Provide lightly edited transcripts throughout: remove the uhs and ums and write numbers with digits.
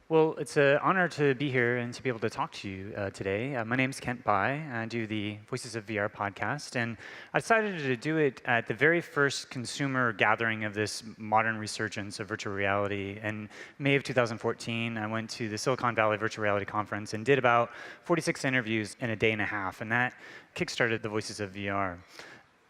Well, it's an honor to be here and to be able to talk to you today. My name's Kent Bai. I do the Voices of VR podcast, and I decided to do it at the very first consumer gathering of this modern resurgence of virtual reality. In May of 2014, I went to the Silicon Valley Virtual Reality Conference and did about 46 interviews in a day and a half, and that kickstarted the Voices of VR.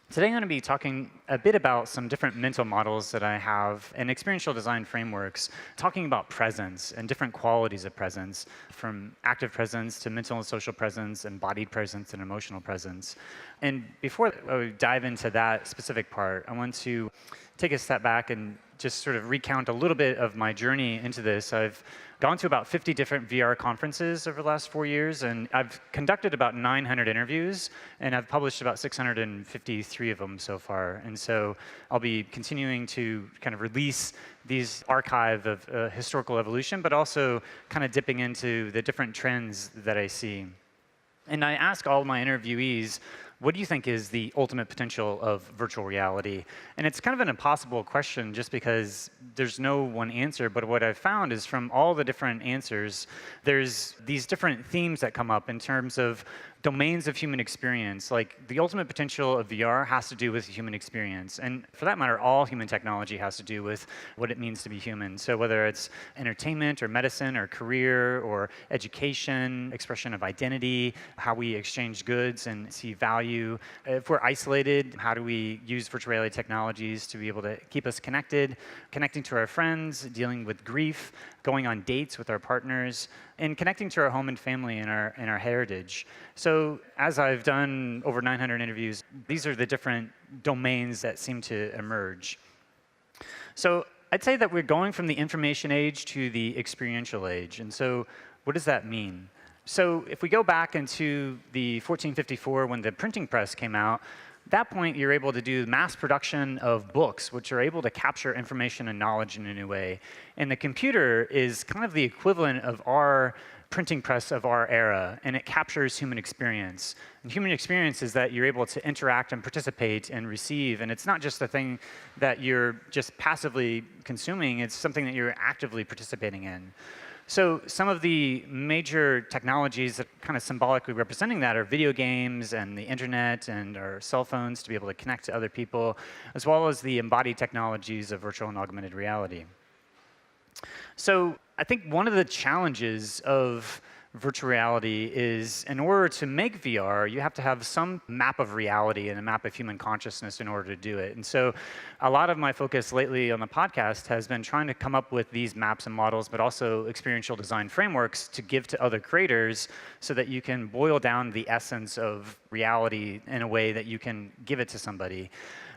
Today I'm going to be talking a bit about some different mental models that I have and experiential design frameworks, talking about presence and different qualities of presence, from active presence to mental and social presence, embodied presence and emotional presence. And before I dive into that specific part, I want to take a step back and just sort of recount a little bit of my journey into this. I've gone to about 50 different VR conferences over the last 4 years, and I've conducted about 900 interviews, and I've published about 653 of them so far. And so I'll be continuing to kind of release these archive of historical evolution, but also kind of dipping into the different trends that I see. And I ask all my interviewees, what do you think is the ultimate potential of virtual reality? And it's kind of an impossible question just because there's no one answer, but what I've found is from all the different answers, there's these different themes that come up in terms of domains of human experience. Like the ultimate potential of VR has to do with human experience. And for that matter, all human technology has to do with what it means to be human. So whether it's entertainment or medicine or career or education, expression of identity, how we exchange goods and see value. If we're isolated, how do we use virtual reality technologies to be able to keep us connected, connecting to our friends, dealing with grief, going on dates with our partners, and connecting to our home and family and our heritage. So as I've done over 900 interviews, these are the different domains that seem to emerge. So I'd say that we're going from the information age to the experiential age. And so what does that mean? So if we go back into the 1454 when the printing press came out, at that point, you're able to do mass production of books, which are able to capture information and knowledge in a new way. And the computer is kind of the equivalent of our printing press of our era, and it captures human experience. And human experience is that you're able to interact and participate and receive, and it's not just a thing that you're just passively consuming, it's something that you're actively participating in. So some of the major technologies that kind of symbolically representing that are video games and the internet and our cell phones to be able to connect to other people, as well as the embodied technologies of virtual and augmented reality. So I think one of the challenges of virtual reality is in order to make VR, you have to have some map of reality and a map of human consciousness in order to do it. And so a lot of my focus lately on the podcast has been trying to come up with these maps and models, but also experiential design frameworks to give to other creators so that you can boil down the essence of reality in a way that you can give it to somebody.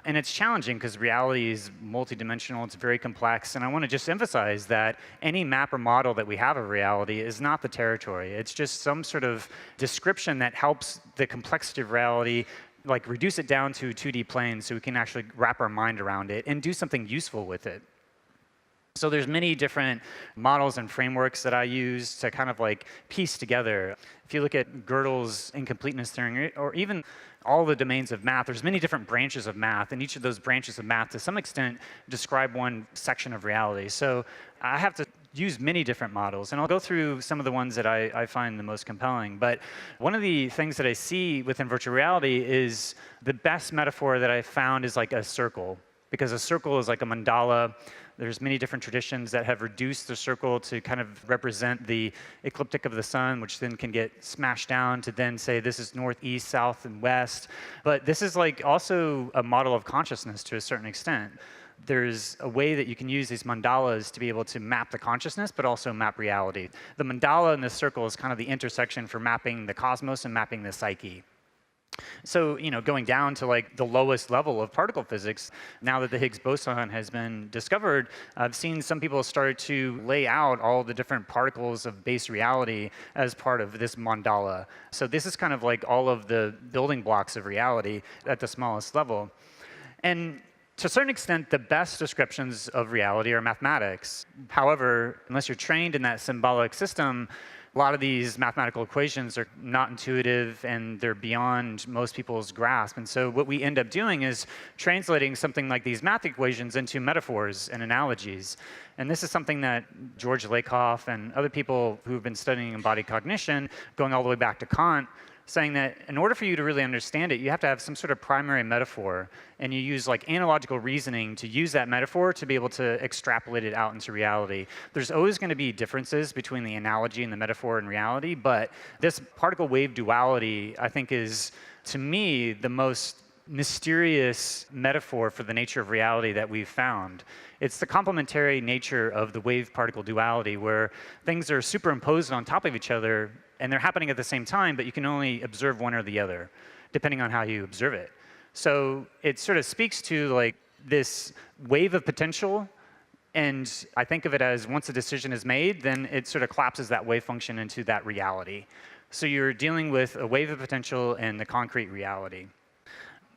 And it's challenging because reality is multidimensional, it's very complex, and I want to just emphasize that any map or model that we have of reality is not the territory. It's just some sort of description that helps the complexity of reality like reduce it down to a 2D plane so we can actually wrap our mind around it and do something useful with it. So there's many different models and frameworks that I use to kind of like piece together. If you look at Gödel's incompleteness theory, or even all the domains of math, there's many different branches of math, and each of those branches of math to some extent describe one section of reality. So I have to use many different models, and I'll go through some of the ones that I find the most compelling. But one of the things that I see within virtual reality is the best metaphor that I found is like a circle, because a circle is like a mandala. There's many different traditions that have reduced the circle to kind of represent the ecliptic of the sun, which then can get smashed down to then say this is north, east, south, and west. But this is like also a model of consciousness to a certain extent. There's a way that you can use these mandalas to be able to map the consciousness, but also map reality. The mandala in this circle is kind of the intersection for mapping the cosmos and mapping the psyche. So, going down to like the lowest level of particle physics, now that the Higgs boson has been discovered, I've seen some people start to lay out all the different particles of base reality as part of this mandala. So this is kind of like all of the building blocks of reality at the smallest level. And To a certain extent, the best descriptions of reality are mathematics. However, unless you're trained in that symbolic system, a lot of these mathematical equations are not intuitive and they're beyond most people's grasp. And so what we end up doing is translating something like these math equations into metaphors and analogies. And this is something that George Lakoff and other people who've been studying embodied cognition, going all the way back to Kant, saying that in order for you to really understand it, you have to have some sort of primary metaphor, and you use like analogical reasoning to use that metaphor to be able to extrapolate it out into reality. There's always going to be differences between the analogy and the metaphor and reality, but this particle wave duality, I think, is, to me, the most mysterious metaphor for the nature of reality that we've found. It's the complementary nature of the wave-particle duality, where things are superimposed on top of each other, and they're happening at the same time, but you can only observe one or the other, depending on how you observe it. So it sort of speaks to like this wave of potential, and I think of it as once a decision is made, then it sort of collapses that wave function into that reality. So you're dealing with a wave of potential and the concrete reality.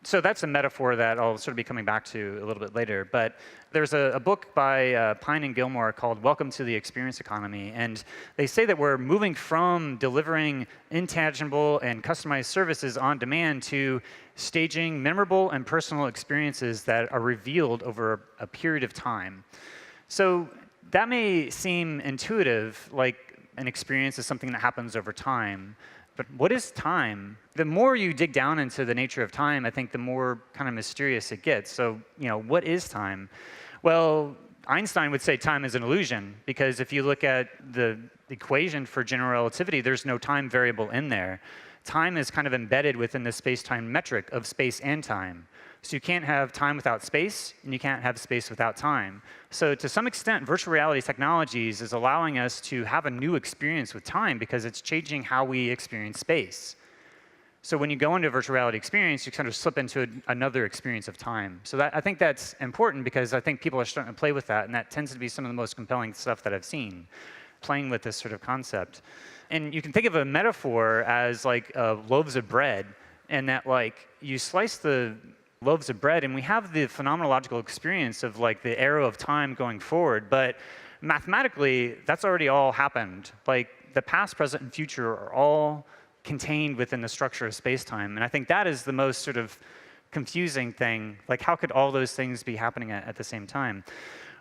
So that's a metaphor that I'll sort of be coming back to a little bit later. But there's a book by Pine and Gilmore called Welcome to the Experience Economy. And they say that we're moving from delivering intangible and customized services on demand to staging memorable and personal experiences that are revealed over a period of time. So that may seem intuitive, like an experience is something that happens over time. But what is time? The more you dig down into the nature of time, I think the more kind of mysterious it gets. So, what is time? Well, Einstein would say time is an illusion, because if you look at the equation for general relativity, there's no time variable in there. Time is kind of embedded within the space-time metric of space and time. So you can't have time without space, and you can't have space without time. So to some extent, virtual reality technologies is allowing us to have a new experience with time, because it's changing how we experience space. So when you go into a virtual reality experience, you kind of slip into another experience of time. So I think that's important, because I think people are starting to play with that, and that tends to be some of the most compelling stuff that I've seen, playing with this sort of concept. And you can think of a metaphor as like loaves of bread, and that like you slice the loaves of bread, and we have the phenomenological experience of like the arrow of time going forward, but mathematically, that's already all happened. Like the past, present, and future are all contained within the structure of space-time, and I think that is the most sort of confusing thing. Like, how could all those things be happening at the same time?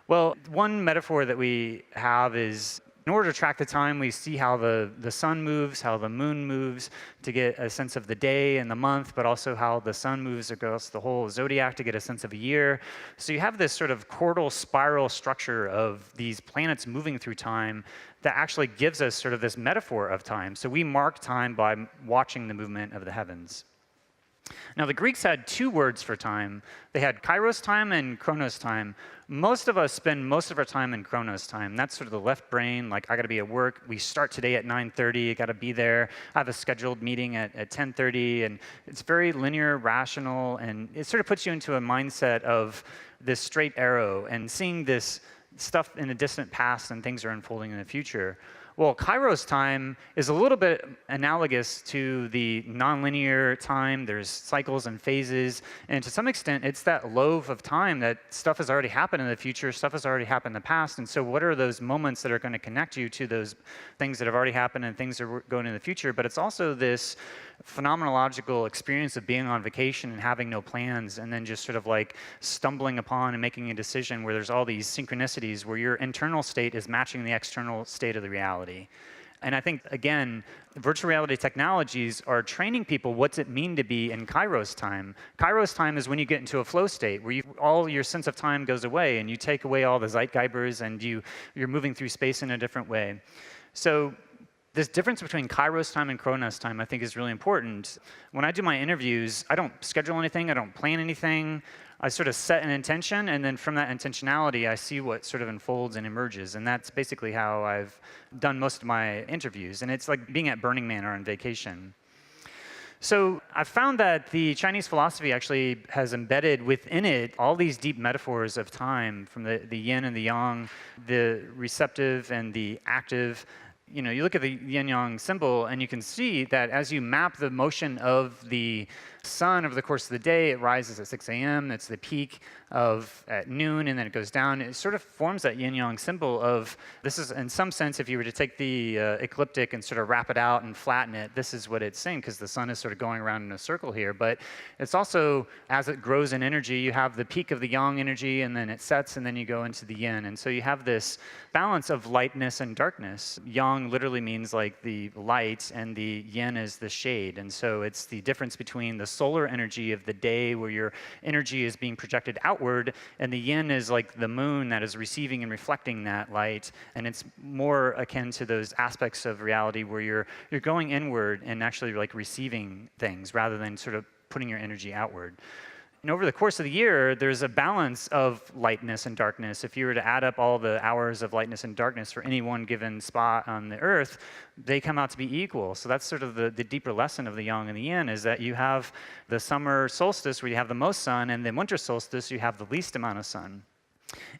Well, one metaphor that we have is, in order to track the time, we see how the sun moves, how the moon moves, to get a sense of the day and the month, but also how the sun moves across the whole zodiac to get a sense of a year. So you have this sort of chordal spiral structure of these planets moving through time that actually gives us sort of this metaphor of time. So we mark time by watching the movement of the heavens. Now, the Greeks had two words for time. They had kairos time and chronos time. Most of us spend most of our time in chronos time. That's sort of the left brain, like, I got to be at work. We start today at 9:30. I got to be there. I have a scheduled meeting at 10:30. And it's very linear, rational, and it sort of puts you into a mindset of this straight arrow and seeing this stuff in the distant past and things are unfolding in the future. Well, kairos time is a little bit analogous to the nonlinear time. There's cycles and phases, and to some extent, it's that loaf of time that stuff has already happened in the future, stuff has already happened in the past, and so what are those moments that are going to connect you to those things that have already happened and things that are going in the future? But it's also this phenomenological experience of being on vacation and having no plans, and then just sort of like stumbling upon and making a decision where there's all these synchronicities where your internal state is matching the external state of the reality. And I think, again, virtual reality technologies are training people what's it mean to be in kairos time. Kairos time is when you get into a flow state where all your sense of time goes away and you take away all the Zeitgeibers and you're moving through space in a different way. So this difference between kairos time and chronos time, I think, is really important. When I do my interviews, I don't schedule anything, I don't plan anything. I sort of set an intention, and then from that intentionality, I see what sort of unfolds and emerges. And that's basically how I've done most of my interviews. And it's like being at Burning Man or on vacation. So I've found that the Chinese philosophy actually has embedded within it all these deep metaphors of time, from the yin and the yang, the receptive and the active. You look at the yin-yang symbol, and you can see that as you map the motion of the sun over the course of the day, it rises at 6 a.m., it's the peak. of at noon, and then it goes down. It sort of forms that yin-yang symbol of, this is, in some sense, if you were to take the ecliptic and sort of wrap it out and flatten it, this is what it's saying, because the sun is sort of going around in a circle here. But it's also, as it grows in energy, you have the peak of the yang energy, and then it sets, and then you go into the yin. And so you have this balance of lightness and darkness. Yang literally means like the light, and the yin is the shade. And so it's the difference between the solar energy of the day, where your energy is being projected outward, and the yin is like the moon that is receiving and reflecting that light. And it's more akin to those aspects of reality where you're going inward and actually like receiving things rather than sort of putting your energy outward. And over the course of the year, there's a balance of lightness and darkness. If you were to add up all the hours of lightness and darkness for any one given spot on the Earth, they come out to be equal. So that's sort of the deeper lesson of the yang and the yin, is that you have the summer solstice where you have the most sun, and the winter solstice you have the least amount of sun.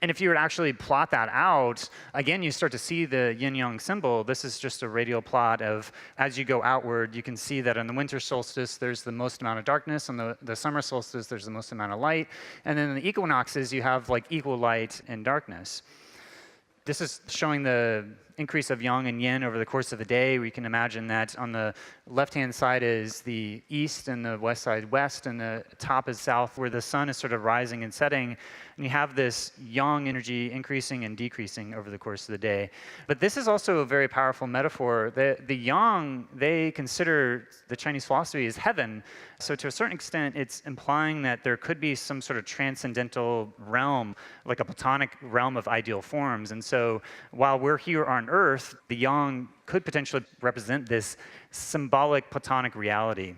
And if you were to actually plot that out, again, you start to see the yin-yang symbol. This is just a radial plot of, as you go outward, you can see that on the winter solstice, there's the most amount of darkness. On the summer solstice, there's the most amount of light. And then in the equinoxes, you have like equal light and darkness. This is showing the increase of yang and yin over the course of the day. We can imagine that on the left-hand side is the east, and the west side west, and the top is south, where the sun is sort of rising and setting. And you have this yang energy increasing and decreasing over the course of the day. But this is also a very powerful metaphor. The yang, they consider the Chinese philosophy as heaven. So to a certain extent, it's implying that there could be some sort of transcendental realm, like a Platonic realm of ideal forms. And so while we're here on Earth, the yang could potentially represent this symbolic Platonic reality.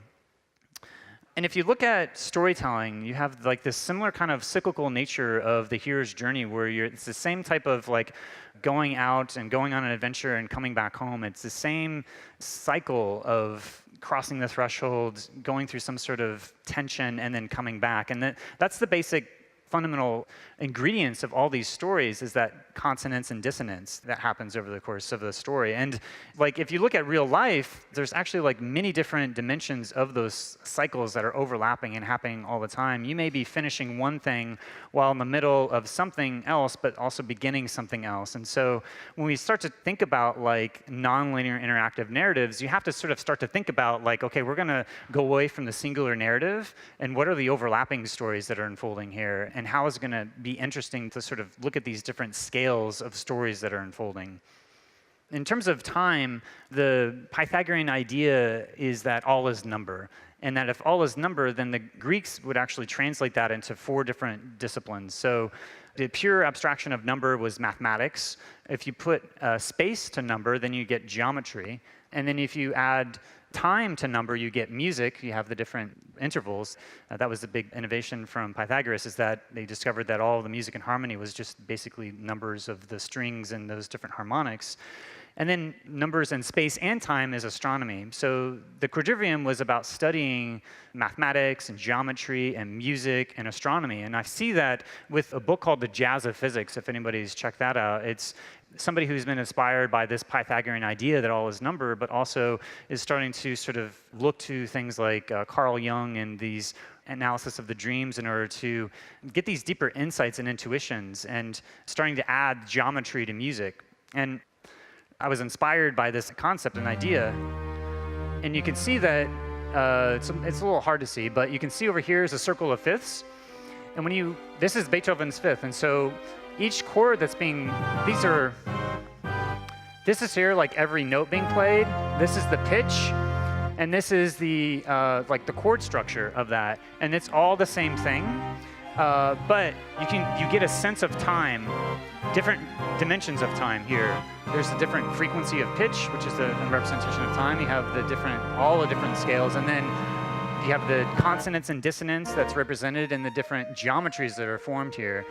And if you look at storytelling, you have like this similar kind of cyclical nature of the hero's journey, where it's the same type of like going out and going on an adventure and coming back home. It's the same cycle of crossing the threshold, going through some sort of tension, and then coming back. And that's the basic fundamental ingredients of all these stories, is that consonance and dissonance that happens over the course of the story. And like if you look at real life, there's actually like many different dimensions of those cycles that are overlapping and happening all the time. You may be finishing one thing while in the middle of something else, but also beginning something else. And so when we start to think about like nonlinear interactive narratives, you have to sort of start to think about like, okay, we're going to go away from the singular narrative, and what are the overlapping stories that are unfolding here, and how is it going to be interesting to sort of look at these different scales of stories that are unfolding. In terms of time, the Pythagorean idea is that all is number, and that if all is number, then the Greeks would actually translate that into 4 different disciplines. So the pure abstraction of number was mathematics. If you put space to number, then you get geometry. And then if you add time to number, you get music. You have the different intervals. That was the big innovation from Pythagoras, is that they discovered that all the music and harmony was just basically numbers of the strings and those different harmonics. And then numbers and space and time is astronomy. So the quadrivium was about studying mathematics and geometry and music and astronomy. And I see that with a book called The Jazz of Physics, if anybody's checked that out. It's somebody who's been inspired by this Pythagorean idea that all is number, but also is starting to sort of look to things like Carl Jung and these analysis of the dreams in order to get these deeper insights and intuitions, and starting to add geometry to music. And I was inspired by this concept and idea, and you can see that it's a little hard to see, but you can see over here is a circle of fifths, and this is Beethoven's fifth, and so each chord that's being, this is here like every note being played, this is the pitch, and this is the like the chord structure of that, and it's all the same thing, but you get a sense of time, different dimensions of time here. There's a different frequency of pitch, which is the representation of time. You have all the different scales, and then you have the consonance and dissonance that's represented in the different geometries that are formed here.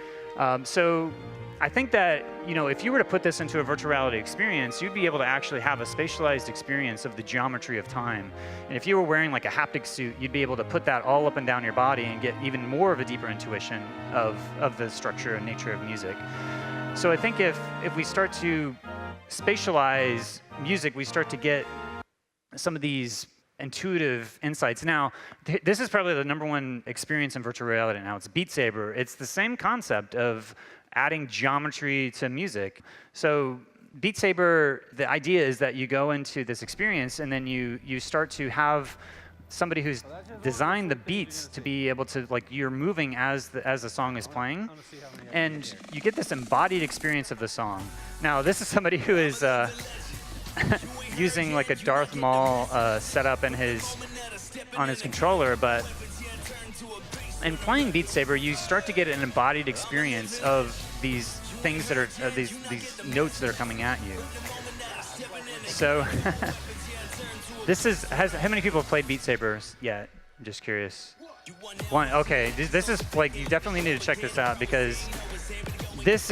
So I think that, if you were to put this into a virtual reality experience, you'd be able to actually have a spatialized experience of the geometry of time. And if you were wearing like a haptic suit, you'd be able to put that all up and down your body and get even more of a deeper intuition of the structure and nature of music. So I think if we start to spatialize music, we start to get some of these intuitive insights. Now, this is probably the #1 experience in virtual reality now. It's Beat Saber. It's the same concept of adding geometry to music. So Beat Saber, the idea is that you go into this experience and then you start to have somebody who's designed the beats to be able to, like, you're moving as the song is playing, and you get this embodied experience of the song. Now, this is somebody who is using like a Darth Maul setup on his controller, but in playing Beat Saber, you start to get an embodied experience of these things that are these notes that are coming at you. So this is how many people have played Beat Saber yet? I'm just curious. One. Okay, this is like, you definitely need to check this out, because this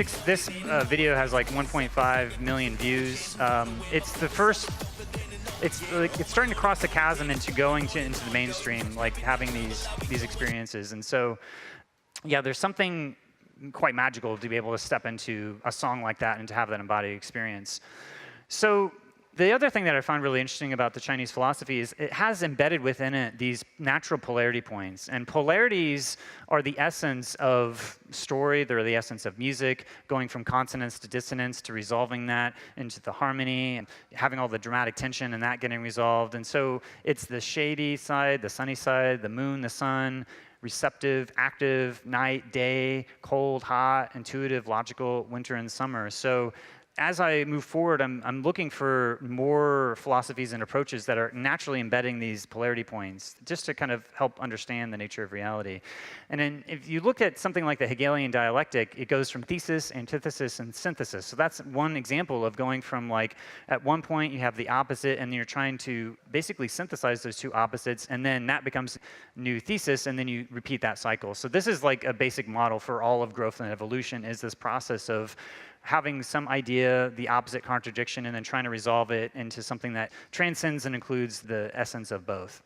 video has like 1.5 million views. It's the first. It's starting to cross the chasm into going into the mainstream, like having these experiences. And so, yeah, there's something quite magical to be able to step into a song like that and to have that embodied experience. So the other thing that I found really interesting about the Chinese philosophy is it has embedded within it these natural polarity points. And polarities are the essence of story, they're the essence of music, going from consonance to dissonance, to resolving that into the harmony, and having all the dramatic tension and that getting resolved. And so it's the shady side, the sunny side, the moon, the sun, receptive, active, night, day, cold, hot, intuitive, logical, winter and summer. So as I move forward, I'm looking for more philosophies and approaches that are naturally embedding these polarity points, just to kind of help understand the nature of reality. And then if you look at something like the Hegelian dialectic, it goes from thesis, antithesis, and synthesis. So that's one example of going from, like, at one point you have the opposite, and you're trying to basically synthesize those two opposites, and then that becomes new thesis, and then you repeat that cycle. So this is like a basic model for all of growth and evolution, is this process of having some idea, the opposite contradiction, and then trying to resolve it into something that transcends and includes the essence of both.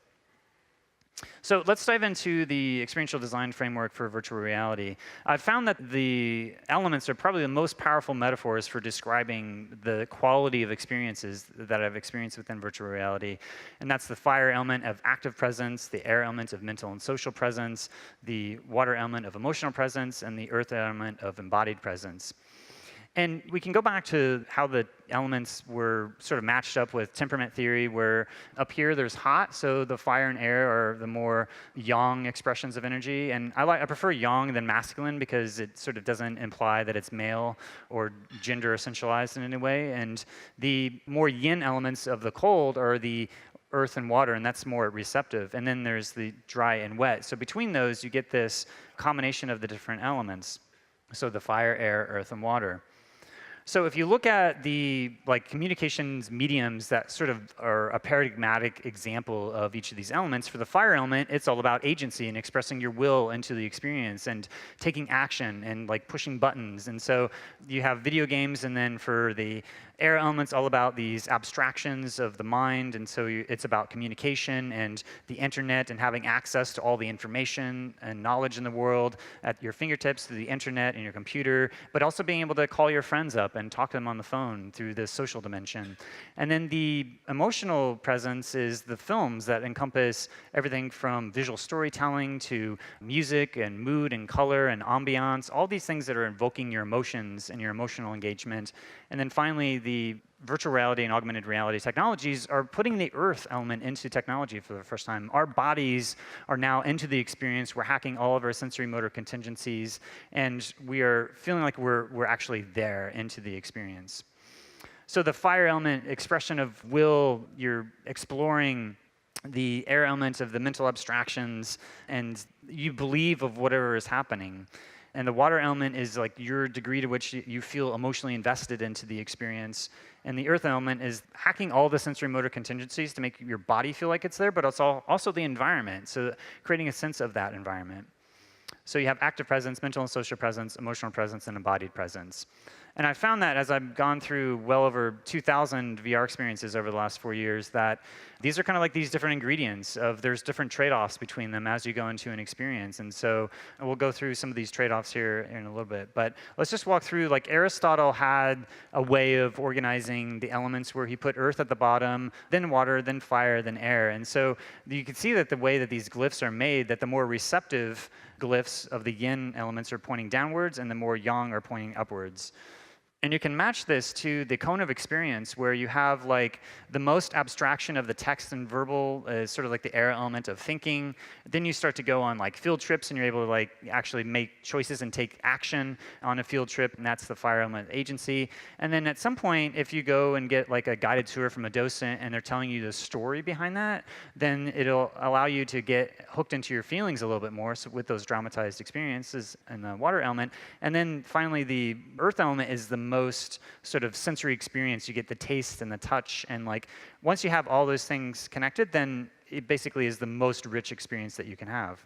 So let's dive into the experiential design framework for virtual reality. I've found that the elements are probably the most powerful metaphors for describing the quality of experiences that I've experienced within virtual reality. And that's the fire element of active presence, the air element of mental and social presence, the water element of emotional presence, and the earth element of embodied presence. And we can go back to how the elements were sort of matched up with temperament theory, where up here there's hot, so the fire and air are the more yang expressions of energy. And I prefer yang than masculine, because it sort of doesn't imply that it's male or gender essentialized in any way. And the more yin elements of the cold are the earth and water, and that's more receptive. And then there's the dry and wet. So between those, you get this combination of the different elements. So the fire, air, earth, and water. So if you look at the communications mediums that sort of are a paradigmatic example of each of these elements, for the fire element, it's all about agency and expressing your will into the experience and taking action and pushing buttons. And so you have video games, and then for the air element's all about these abstractions of the mind, and so it's about communication and the internet and having access to all the information and knowledge in the world at your fingertips through the internet and your computer, but also being able to call your friends up and talk to them on the phone through this social dimension. And then the emotional presence is the films that encompass everything from visual storytelling to music and mood and color and ambiance, all these things that are invoking your emotions and your emotional engagement. And then finally, the virtual reality and augmented reality technologies are putting the earth element into technology for the first time. Our bodies are now into the experience. We're hacking all of our sensory motor contingencies, and we are feeling like we're actually there into the experience. So the fire element, expression of will, you're exploring the air element of the mental abstractions, and you believe of whatever is happening. And the water element is your degree to which you feel emotionally invested into the experience. And the earth element is hacking all the sensory motor contingencies to make your body feel like it's there, but also the environment, so creating a sense of that environment. So you have active presence, mental and social presence, emotional presence, and embodied presence. And I found that as I've gone through well over 2,000 VR experiences over the last 4 years, that these are kind of like these different ingredients of there's different trade-offs between them as you go into an experience. And so we'll go through some of these trade-offs here in a little bit. But let's just walk through, like Aristotle had a way of organizing the elements where he put earth at the bottom, then water, then fire, then air. And so you can see that the way that these glyphs are made, that the more receptive glyphs of the yin elements are pointing downwards and the more yang are pointing upwards. And you can match this to the cone of experience, where you have like the most abstraction of the text and verbal is sort of like the air element of thinking. Then you start to go on like field trips, and you're able to like actually make choices and take action on a field trip, and that's the fire element agency. And then at some point, if you go and get like a guided tour from a docent and they're telling you the story behind that, then it'll allow you to get hooked into your feelings a little bit more, so with those dramatized experiences and the water element. And then finally, the earth element is the most sort of sensory experience. You get the taste and the touch, and like once you have all those things connected, then it basically is the most rich experience that you can have.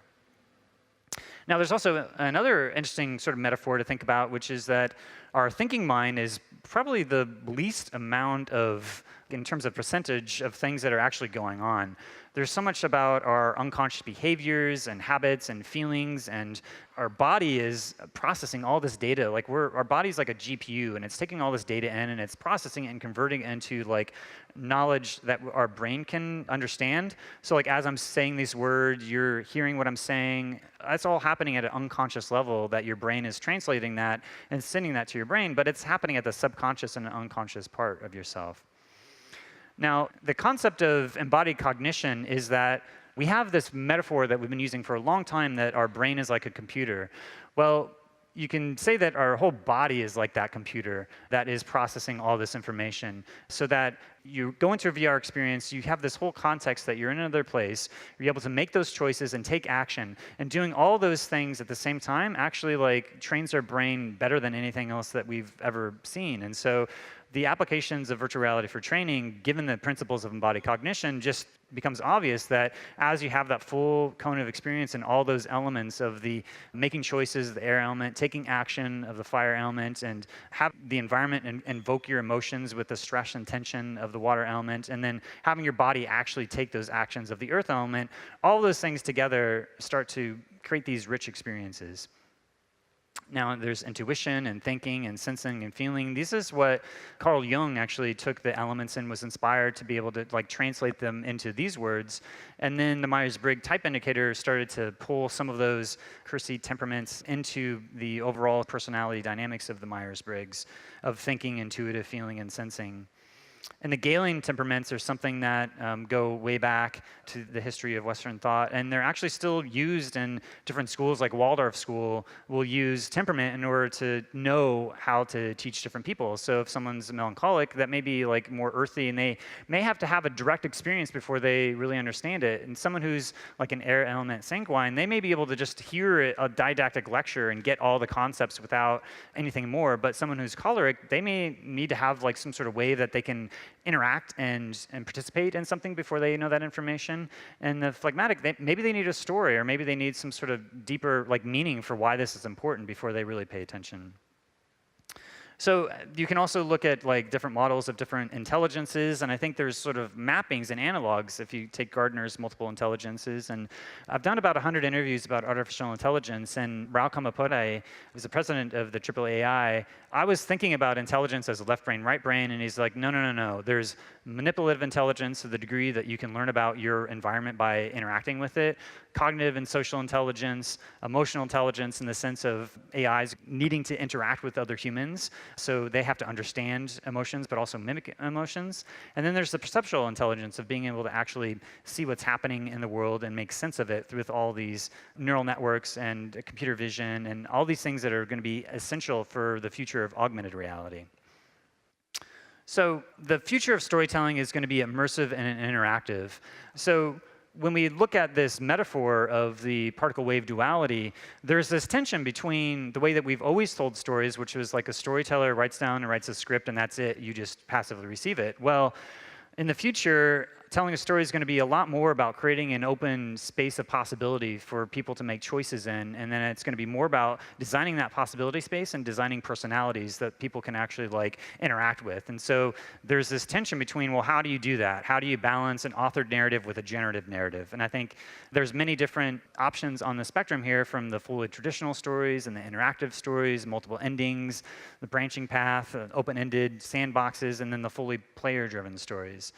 Now, there's also another interesting sort of metaphor to think about, which is that our thinking mind is probably the least amount of, in terms of percentage, of things that are actually going on. There's so much about our unconscious behaviors and habits and feelings, and our body is processing all this data. Like our body's like a GPU, and it's taking all this data in, and it's processing it and converting it into like knowledge that our brain can understand. So like as I'm saying these words, you're hearing what I'm saying. That's all happening at an unconscious level, that your brain is translating that and sending that to your brain, but it's happening at the subconscious and unconscious part of yourself. Now, the concept of embodied cognition is that we have this metaphor that we've been using for a long time, that our brain is like a computer. Well, you can say that our whole body is like that computer that is processing all this information, so that you go into a VR experience, you have this whole context that you're in another place, you're able to make those choices and take action, and doing all those things at the same time actually like trains our brain better than anything else that we've ever seen. And so the applications of virtual reality for training, given the principles of embodied cognition, just becomes obvious that as you have that full cone of experience and all those elements of the making choices, the air element, taking action of the fire element, and have the environment invoke your emotions with the stress and tension of the water element, and then having your body actually take those actions of the earth element, all those things together start to create these rich experiences. Now, there's intuition and thinking and sensing and feeling. This is what Carl Jung actually took the elements and was inspired to be able to like translate them into these words. And then the Myers-Briggs type indicator started to pull some of those Kersey temperaments into the overall personality dynamics of the Myers-Briggs of thinking, intuitive, feeling, and sensing. And the Galen temperaments are something that go way back to the history of Western thought, and they're actually still used in different schools. Like Waldorf school will use temperament in order to know how to teach different people. So if someone's melancholic, that may be like more earthy, and they may have to have a direct experience before they really understand it. And someone who's like an air element sanguine, they may be able to just hear a didactic lecture and get all the concepts without anything more. But someone who's choleric, they may need to have like some sort of way that they can interact and participate in something before they know that information. And the phlegmatic, maybe they need a story, or maybe they need some sort of deeper like meaning for why this is important before they really pay attention. So you can also look at like different models of different intelligences, and I think there's sort of mappings and analogs if you take Gardner's multiple intelligences. And I've done about 100 interviews about artificial intelligence, and Rao Kamapode was the president of the AAAI. I was thinking about intelligence as a left brain, right brain, and he's like, no. There's manipulative intelligence to the degree that you can learn about your environment by interacting with it, cognitive and social intelligence, emotional intelligence in the sense of AIs needing to interact with other humans. So they have to understand emotions, but also mimic emotions. And then there's the perceptual intelligence of being able to actually see what's happening in the world and make sense of it with all these neural networks and computer vision and all these things that are going to be essential for the future of augmented reality. So the future of storytelling is going to be immersive and interactive. So when we look at this metaphor of the particle-wave duality, there's this tension between the way that we've always told stories, which was like a storyteller writes down and writes a script, and that's it. You just passively receive it. Well, in the future, telling a story is going to be a lot more about creating an open space of possibility for people to make choices in, and then it's going to be more about designing that possibility space and designing personalities that people can actually like interact with. And so there's this tension between, well, how do you do that? How do you balance an authored narrative with a generative narrative? And I think there's many different options on the spectrum here, from the fully traditional stories and the interactive stories, multiple endings, the branching path, open-ended sandboxes, and then the fully player-driven stories.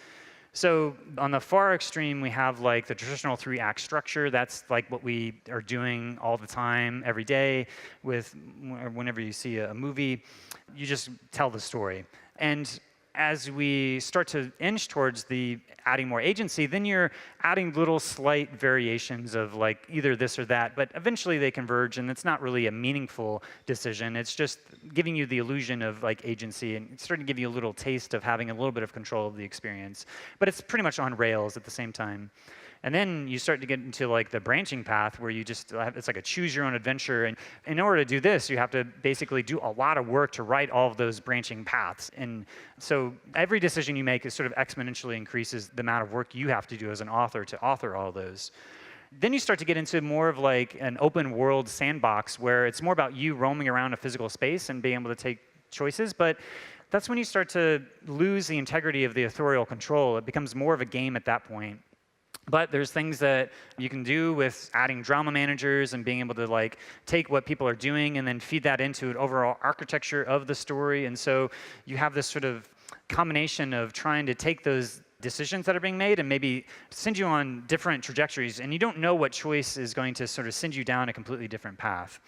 So on the far extreme, we have like the traditional 3-act structure. That's like what we are doing all the time, every day, with whenever you see a movie, you just tell the story. And as we start to inch towards the adding more agency, then you're adding little slight variations of like either this or that, but eventually they converge, and it's not really a meaningful decision. It's just giving you the illusion of like agency, and it's starting to give you a little taste of having a little bit of control of the experience. But it's pretty much on rails at the same time. And then you start to get into like the branching path, where you just it's like a choose your own adventure. And in order to do this, you have to basically do a lot of work to write all of those branching paths. And so every decision you make is sort of exponentially increases the amount of work you have to do as an author to author all those. Then you start to get into more of like an open world sandbox, where it's more about you roaming around a physical space and being able to take choices. But that's when you start to lose the integrity of the authorial control. It becomes more of a game at that point. But there's things that you can do with adding drama managers and being able to like take what people are doing and then feed that into an overall architecture of the story. And so you have this sort of combination of trying to take those decisions that are being made and maybe send you on different trajectories, and you don't know what choice is going to sort of send you down a completely different path.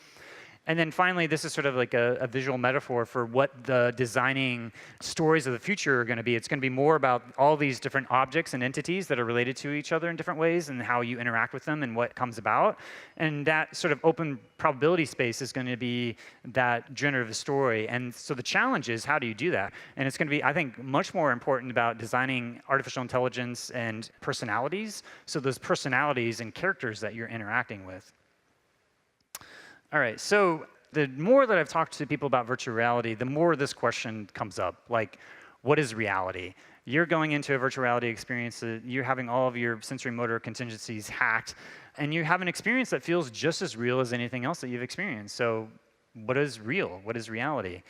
And then finally, this is sort of like a visual metaphor for what the designing stories of the future are going to be. It's going to be more about all these different objects and entities that are related to each other in different ways, and how you interact with them and what comes about. And that sort of open probability space is going to be that generative story. And so the challenge is, how do you do that? And it's going to be, I think, much more important about designing artificial intelligence and personalities. So those personalities and characters that you're interacting with. All right, so the more that I've talked to people about virtual reality, the more this question comes up, like, what is reality? You're going into a virtual reality experience, you're having all of your sensory motor contingencies hacked, and you have an experience that feels just as real as anything else that you've experienced. So what is real? What is reality?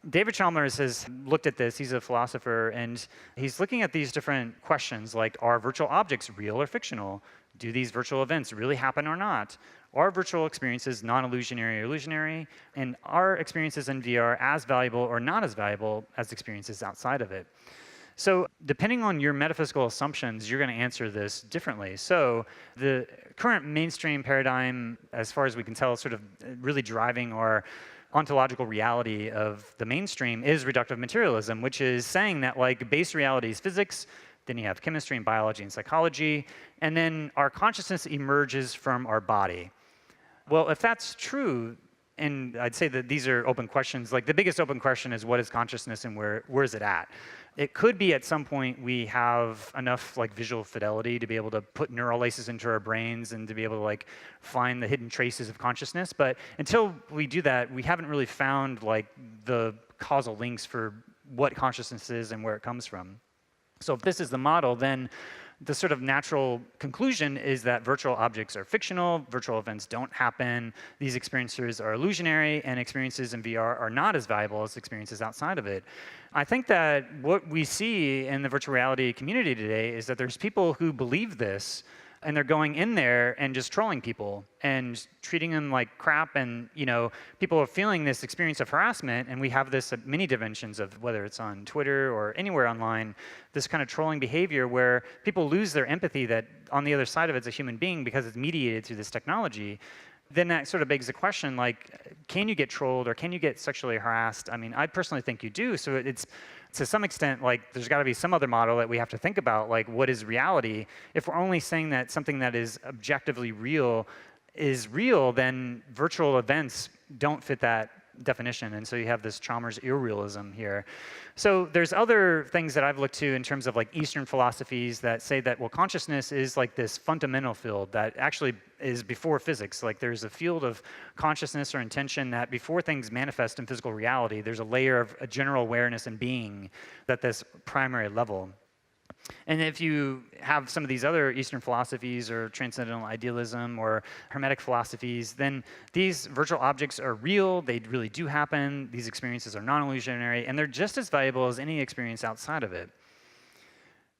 David Chalmers has looked at this. He's a philosopher, and he's looking at these different questions, like, are virtual objects real or fictional? Do these virtual events really happen or not? Are virtual experiences non-illusionary or illusionary? And are experiences in VR as valuable or not as valuable as experiences outside of it? So depending on your metaphysical assumptions, you're going to answer this differently. So the current mainstream paradigm, as far as we can tell, sort of really driving our ontological reality of the mainstream is reductive materialism, which is saying that like base reality is physics, then you have chemistry and biology and psychology, and then our consciousness emerges from our body. Well, if that's true, and I'd say that these are open questions, like the biggest open question is, what is consciousness and where is it at? It could be at some point we have enough like visual fidelity to be able to put neural laces into our brains and to be able to like find the hidden traces of consciousness. But until we do that, we haven't really found like the causal links for what consciousness is and where it comes from. So if this is the model, then the sort of natural conclusion is that virtual objects are fictional, virtual events don't happen, these experiences are illusionary, and experiences in VR are not as valuable as experiences outside of it. I think that what we see in the virtual reality community today is that there's people who believe this, and they're going in there and just trolling people and treating them like crap, and people are feeling this experience of harassment, and we have this at many dimensions of whether it's on Twitter or anywhere online, this kind of trolling behavior where people lose their empathy that on the other side of it's a human being because it's mediated through this technology. Then that sort of begs the question, like, can you get trolled or can you get sexually harassed? I mean, I personally think you do. So it's to some extent, like, there's got to be some other model that we have to think about, like, what is reality? If we're only saying that something that is objectively real is real, then virtual events don't fit that definition. And so you have this Chalmers irrealism here. So there's other things that I've looked to in terms of like Eastern philosophies that say that, well, consciousness is like this fundamental field that actually is before physics. Like there's a field of consciousness or intention that before things manifest in physical reality, there's a layer of a general awareness and being at this primary level. And if you have some of these other Eastern philosophies or transcendental idealism or Hermetic philosophies, then these virtual objects are real, they really do happen, these experiences are non-illusionary, and they're just as valuable as any experience outside of it.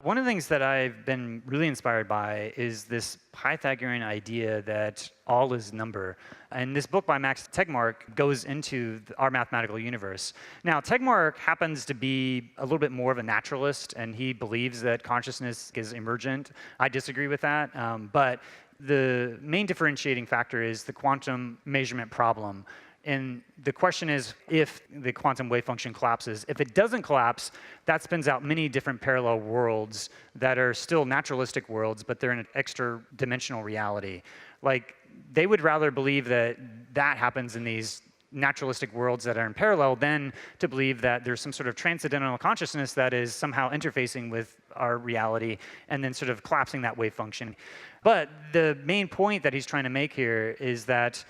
One of the things that I've been really inspired by is this Pythagorean idea that all is number. And this book by Max Tegmark goes into our mathematical universe. Now, Tegmark happens to be a little bit more of a naturalist, and he believes that consciousness is emergent. I disagree with that, but the main differentiating factor is the quantum measurement problem. And the question is if the quantum wave function collapses. If it doesn't collapse, that spins out many different parallel worlds that are still naturalistic worlds, but they're in an extra dimensional reality. Like, they would rather believe that that happens in these naturalistic worlds that are in parallel than to believe that there's some sort of transcendental consciousness that is somehow interfacing with our reality and then sort of collapsing that wave function. But the main point that he's trying to make here is that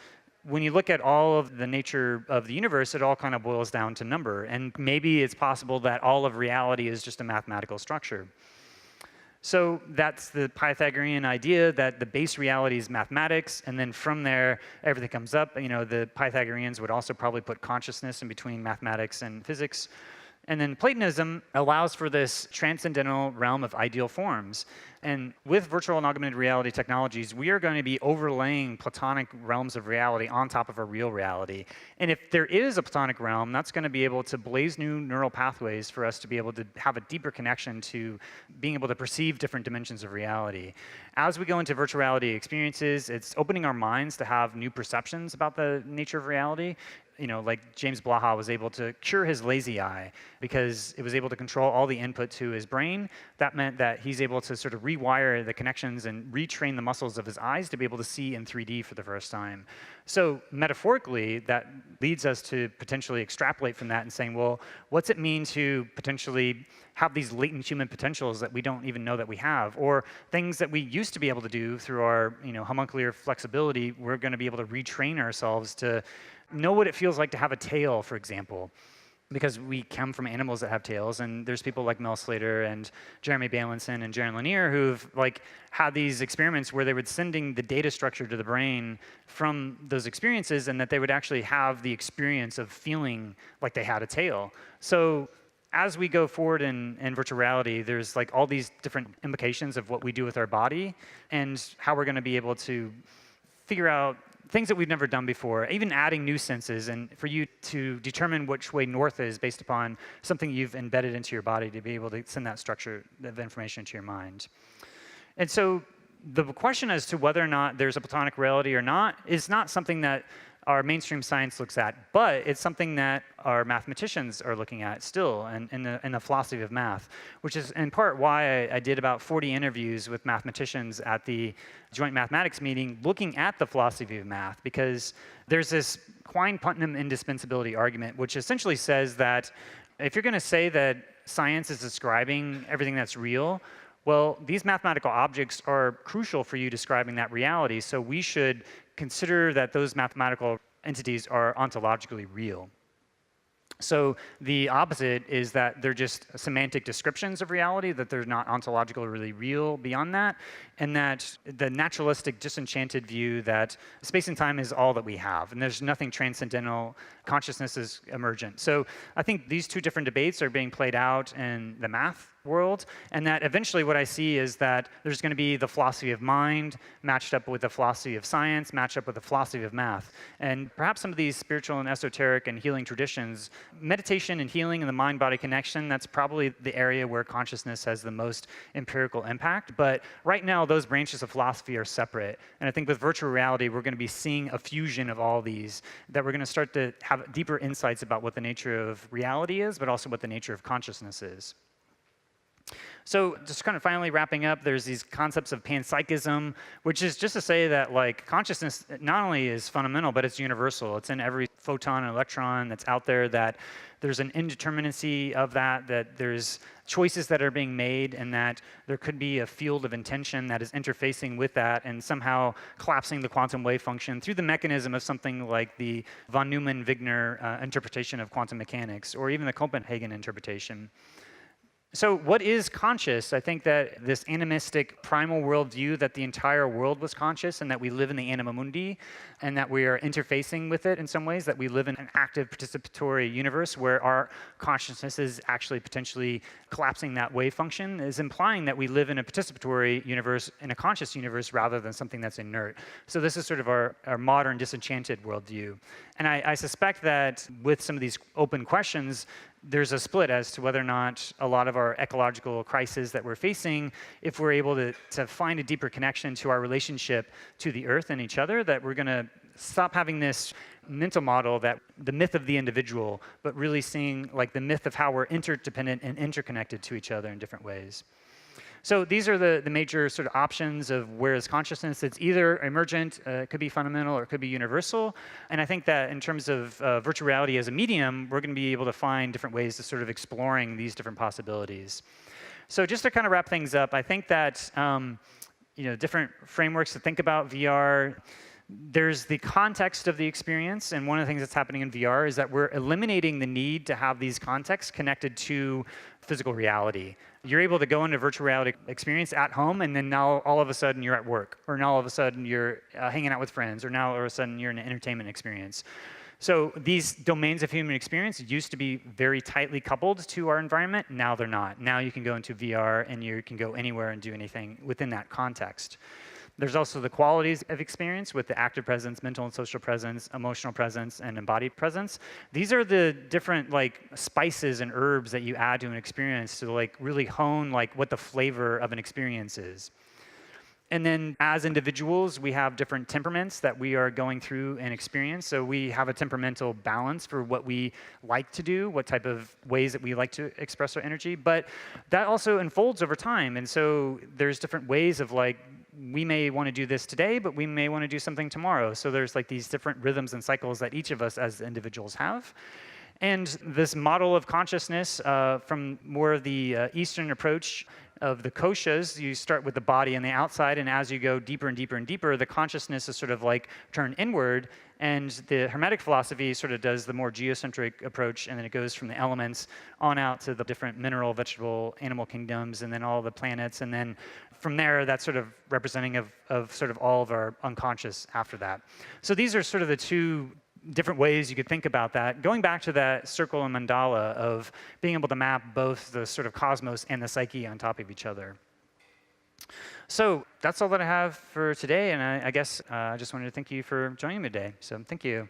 when you look at all of the nature of the universe, it all kind of boils down to number. And maybe it's possible that all of reality is just a mathematical structure. So that's the Pythagorean idea that the base reality is mathematics, and then from there, everything comes up. You know, the Pythagoreans would also probably put consciousness in between mathematics and physics. And then Platonism allows for this transcendental realm of ideal forms. And with virtual and augmented reality technologies, we are going to be overlaying Platonic realms of reality on top of a real reality. And if there is a Platonic realm, that's going to be able to blaze new neural pathways for us to be able to have a deeper connection to being able to perceive different dimensions of reality. As we go into virtual reality experiences, it's opening our minds to have new perceptions about the nature of reality. You know, like James Blaha was able to cure his lazy eye because it was able to control all the input to his brain. That meant that he's able to sort of rewire the connections and retrain the muscles of his eyes to be able to see in 3D for the first time. So metaphorically, that leads us to potentially extrapolate from that and saying, well, what's it mean to potentially have these latent human potentials that we don't even know that we have, or things that we used to be able to do through our, homuncular flexibility, we're going to be able to retrain ourselves to know what it feels like to have a tail, for example, because we come from animals that have tails, and there's people like Mel Slater and Jeremy Bailenson and Jaron Lanier who've had these experiments where they were sending the data structure to the brain from those experiences, and that they would actually have the experience of feeling like they had a tail. So as we go forward in virtual reality, there's all these different implications of what we do with our body and how we're going to be able to figure out things that we've never done before, even adding new senses, and for you to determine which way north is based upon something you've embedded into your body to be able to send that structure of information into your mind. And so the question as to whether or not there's a Platonic reality or not is not something that our mainstream science looks at, but it's something that our mathematicians are looking at still in the philosophy of math, which is in part why I did about 40 interviews with mathematicians at the joint mathematics meeting looking at the philosophy of math, because there's this Quine-Putnam indispensability argument, which essentially says that if you're going to say that science is describing everything that's real, well, these mathematical objects are crucial for you describing that reality, so we should consider that those mathematical entities are ontologically real. So the opposite is that they're just semantic descriptions of reality, that they're not ontologically really real beyond that, and that the naturalistic, disenchanted view that space and time is all that we have, and there's nothing transcendental, consciousness is emergent. So I think these two different debates are being played out in the math world, and that eventually what I see is that there's going to be the philosophy of mind matched up with the philosophy of science, matched up with the philosophy of math. And perhaps some of these spiritual and esoteric and healing traditions, meditation and healing and the mind-body connection, that's probably the area where consciousness has the most empirical impact. But right now, those branches of philosophy are separate. And I think with virtual reality, we're going to be seeing a fusion of all these, that we're going to start to have deeper insights about what the nature of reality is, but also what the nature of consciousness is. So just kind of finally wrapping up, there's these concepts of panpsychism, which is just to say that consciousness not only is fundamental, but it's universal. It's in every photon and electron that's out there, that there's an indeterminacy of that there's choices that are being made, and that there could be a field of intention that is interfacing with that and somehow collapsing the quantum wave function through the mechanism of something like the von Neumann-Wigner interpretation of quantum mechanics, or even the Copenhagen interpretation. So what is conscious? I think that this animistic primal worldview that the entire world was conscious and that we live in the anima mundi and that we are interfacing with it in some ways, that we live in an active participatory universe where our consciousness is actually potentially collapsing that wave function, is implying that we live in a participatory universe, in a conscious universe, rather than something that's inert. So this is sort of our modern disenchanted worldview. And I suspect that with some of these open questions, there's a split as to whether or not a lot of our ecological crises that we're facing, if we're able to find a deeper connection to our relationship to the earth and each other, that we're going to stop having this mental model that the myth of the individual, but really seeing like the myth of how we're interdependent and interconnected to each other in different ways. So these are the major sort of options of where is consciousness. It's either emergent, it could be fundamental, or it could be universal. And I think that in terms of virtual reality as a medium, we're going to be able to find different ways to sort of exploring these different possibilities. So just to kind of wrap things up, I think that different frameworks to think about VR. There's the context of the experience, and one of the things that's happening in VR is that we're eliminating the need to have these contexts connected to physical reality. You're able to go into a virtual reality experience at home, and then now all of a sudden you're at work, or now all of a sudden you're hanging out with friends, or now all of a sudden you're in an entertainment experience. So these domains of human experience used to be very tightly coupled to our environment. Now they're not. Now you can go into VR and you can go anywhere and do anything within that context. There's also the qualities of experience with the active presence, mental and social presence, emotional presence, and embodied presence. These are the different like spices and herbs that you add to an experience to like really hone like what the flavor of an experience is. And then as individuals, we have different temperaments that we are going through and experience. So we have a temperamental balance for what we like to do, what type of ways that we like to express our energy. But that also unfolds over time. And so there's different ways of like, we may want to do this today, but we may want to do something tomorrow. So there's like these different rhythms and cycles that each of us as individuals have. And this model of consciousness from more of the Eastern approach of the koshas, you start with the body and the outside, and as you go deeper and deeper and deeper, the consciousness is sort of like turned inward, and the Hermetic philosophy sort of does the more geocentric approach, and then it goes from the elements on out to the different mineral, vegetable, animal kingdoms, and then all the planets, and then from there, that's sort of representing of sort of all of our unconscious after that. So these are sort of the two different ways you could think about that. Going back to that circle and mandala of being able to map both the sort of cosmos and the psyche on top of each other. So that's all that I have for today, and I guess I just wanted to thank you for joining me today. So thank you.